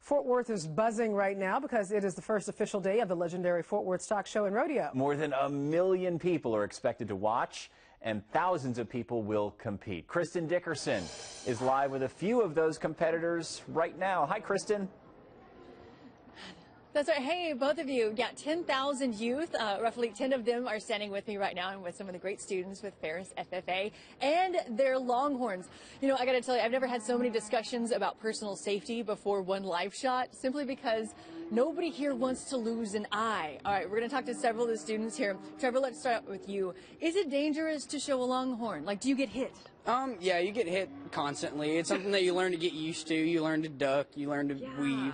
Fort Worth is buzzing right now because it is the first official day of the legendary Fort Worth Stock Show and Rodeo. More than 1 million people are expected to watch, and thousands of people will compete. Kristen Dickerson is live with a few of those competitors right now. Hi, Kristen. That's right. Hey, both of you. Yeah, 10,000 youth. Roughly 10 of them are standing with me right now and with some of the great students with Ferris FFA and their Longhorns. You know, I got to tell you, I've never had so many discussions about personal safety before one live shot, simply because nobody here wants to lose an eye. All right, we're going to talk to several of the students here. Trevor, let's start with you. Is it dangerous to show a Longhorn? Like, do you get hit? Yeah, you get hit constantly. It's something that you learn to get used to. You learn to duck. You learn to weave.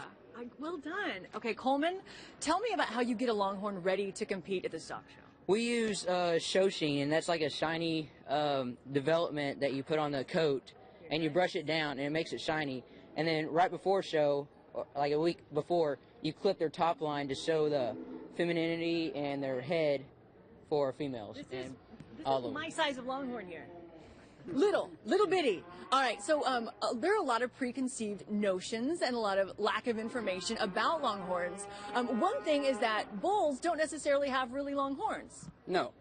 Well done. Okay, Coleman, tell me about how you get a Longhorn ready to compete at the stock show. We use show sheen, and that's like a shiny development that you put on the coat, and you brush it down, and it makes it shiny. And then right before show, like a week before, you clip their top line to show the femininity and their head for females. This is my size of Longhorn here. Little bitty. All right, so there are a lot of preconceived notions and a lot of lack of information about Longhorns. One thing is that bulls don't necessarily have really long horns. No.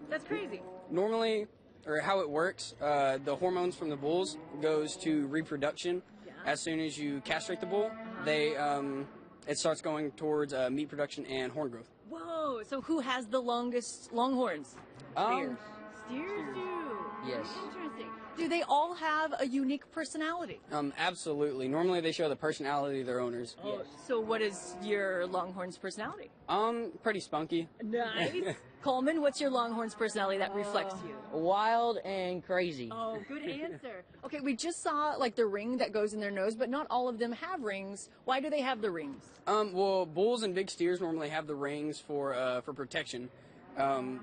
That's crazy. Normally, or how it works, the hormones from the bulls goes to reproduction. Yeah. As soon as you castrate the bull, it starts going towards meat production and horn growth. Whoa, so who has the longest Longhorns? Steers. Steers do. Yes. Interesting. Do they all have a unique personality? Absolutely. Normally they show the personality of their owners. Oh, yes. So what is your Longhorn's personality? Pretty spunky. Nice. Coleman, what's your Longhorn's personality that reflects you? Wild and crazy. Oh, good answer. Okay, we just saw like the ring that goes in their nose, but not all of them have rings. Why do they have the rings? Well, bulls and big steers normally have the rings for protection.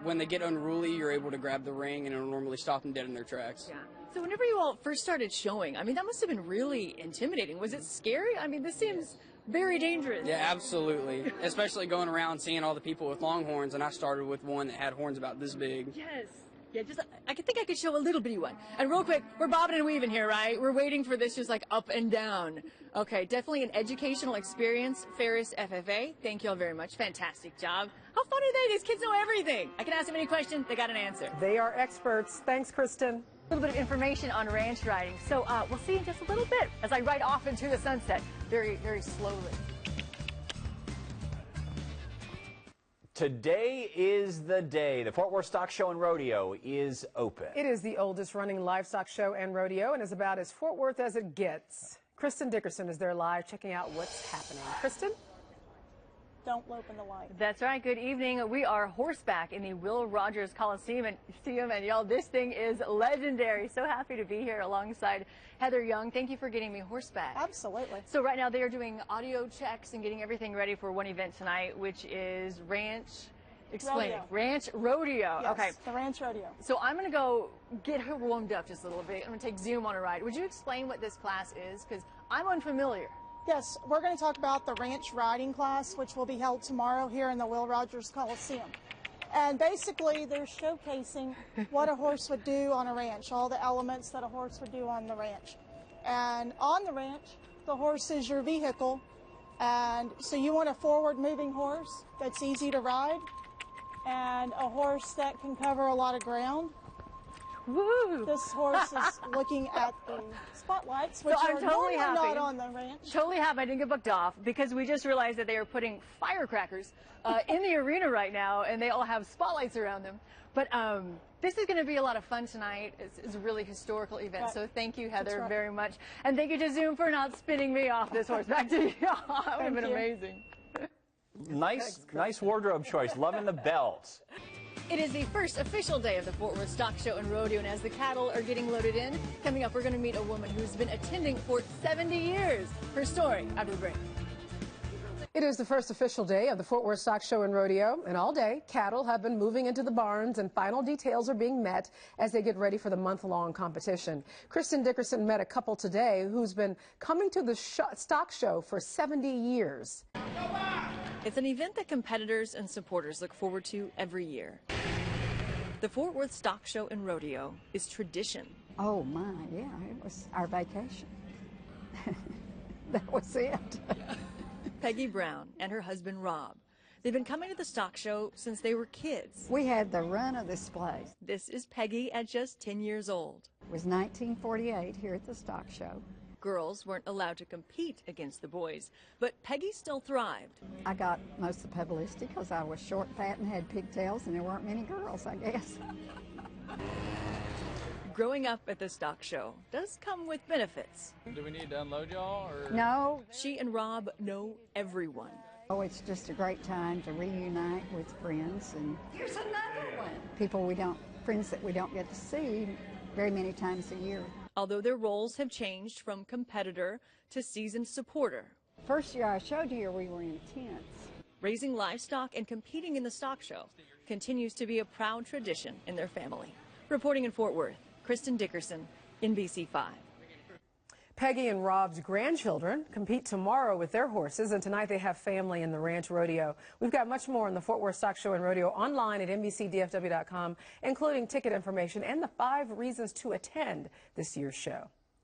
When they get unruly, you're able to grab the ring and it'll normally stop them dead in their tracks. Yeah. So whenever you all first started showing, I mean, that must have been really intimidating. Was it scary? I mean, this seems very dangerous. Yeah, absolutely. Especially going around seeing all the people with Longhorns, and I started with one that had horns about this big. Yes. Yeah, I think I could show a little bitty one. And real quick, we're bobbing and weaving here, right? We're waiting for this just like up and down. Okay, definitely an educational experience. Ferris FFA, thank you all very much. Fantastic job. How fun are they? These kids know everything. I can ask them any question, they got an answer. They are experts. Thanks, Kristen. A little bit of information on ranch riding. So we'll see in just a little bit as I ride off into the sunset very, very slowly. Today is the day. The Fort Worth Stock Show and Rodeo is open. It is the oldest running livestock show and rodeo and is about as Fort Worth as it gets. Kristen Dickerson is there live checking out what's happening. Kristen? Don't open the light. That's right. Good evening. We are horseback in the Will Rogers Coliseum, and y'all, this thing is legendary. So happy to be here alongside Heather Young. Thank you for getting me horseback. Absolutely. So right now they are doing audio checks and getting everything ready for one event tonight, which is Ranch. Explain it. Ranch Rodeo. Yes, okay. The Ranch Rodeo. So I'm going to go get her warmed up just a little bit. I'm going to take Zoom on a ride. Would you explain what this class is? Because I'm unfamiliar. Yes, we're going to talk about the ranch riding class, which will be held tomorrow here in the Will Rogers Coliseum. And basically, they're showcasing what a horse would do on a ranch, all the elements that a horse would do on the ranch. And on the ranch, the horse is your vehicle. And so you want a forward-moving horse that's easy to ride, and a horse that can cover a lot of ground. Woo! This horse is looking at the spotlights, which so I'm are totally normally happy. not on the ranch. Totally happy I didn't get booked off because we just realized that they are putting firecrackers in the arena right now, and they all have spotlights around them. But this is going to be a lot of fun tonight. It's a really historical event, right. So thank you, Heather, right. very much. And thank you to Zoom for not spinning me off this horse. Back to you. That would have been amazing. Nice wardrobe choice. Loving the belt. It is the first official day of the Fort Worth Stock Show and Rodeo, and as the cattle are getting loaded in, coming up, we're going to meet a woman who's been attending for 70 years. Her story after the break. It is the first official day of the Fort Worth Stock Show and Rodeo, and all day, cattle have been moving into the barns, and final details are being met as they get ready for the month-long competition. Kristen Dickerson met a couple today who's been coming to the stock show for 70 years. It's an event that competitors and supporters look forward to every year. The Fort Worth Stock Show and Rodeo is tradition. Oh my, yeah, it was our vacation. That was it. Peggy Brown and her husband Rob. They've been coming to the stock show since they were kids. We had the run of this place. This is Peggy at just 10 years old. It was 1948 here at the stock show. Girls weren't allowed to compete against the boys, but Peggy still thrived. I got most of the publicity because I was short, fat, and had pigtails, and there weren't many girls, I guess. Growing up at the stock show does come with benefits. Do we need to unload y'all? Or? No. She and Rob know everyone. Oh, it's just a great time to reunite with friends, and here's another one. Friends that we don't get to see very many times a year. Although their roles have changed from competitor to seasoned supporter. First year I showed you, we were in tents. Raising livestock and competing in the stock show continues to be a proud tradition in their family. Reporting in Fort Worth, Kristen Dickerson, NBC5. Peggy and Rob's grandchildren compete tomorrow with their horses, and tonight they have family in the Ranch Rodeo. We've got much more on the Fort Worth Stock Show and Rodeo online at NBCDFW.com, including ticket information and the 5 reasons to attend this year's show.